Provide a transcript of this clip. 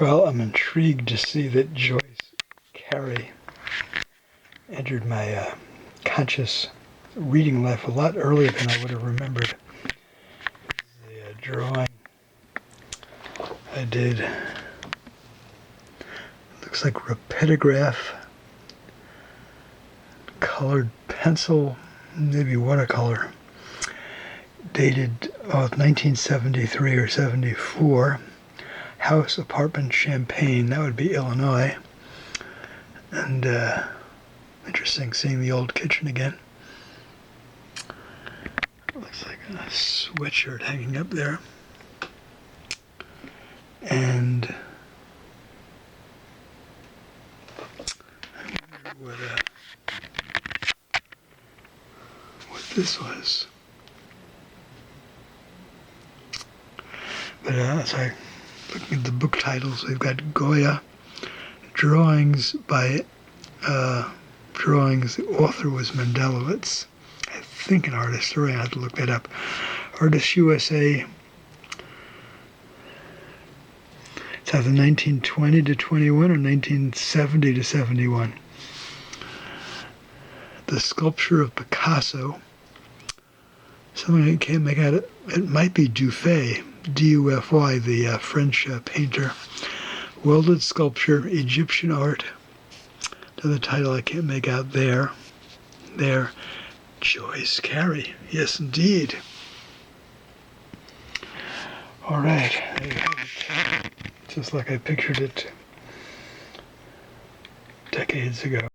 Well, I'm intrigued to see that Joyce Carey entered my conscious reading life a lot earlier than I would have remembered. The drawing I did looks like rapidograph, colored pencil, maybe watercolor, dated 1973 or 74. House, apartment, Champaign, that would be Illinois. And interesting seeing the old kitchen again. Looks like a sweatshirt hanging up there. And I wonder what this was. But as I looking at the book titles, we've got Goya, drawings by drawings. The author was Mendelowitz. I think an art historian. I have to look that up. Artists USA. It's either 1920 to 21 or 1970 to 71. The sculpture of Picasso. Something I can't make out. It might be Dufay. D-U-F-Y, the French painter. Welded sculpture, Egyptian art. Another title I can't make out there. There. Joyce Carey. Yes, indeed. All right. There you have it. Just like I pictured it decades ago.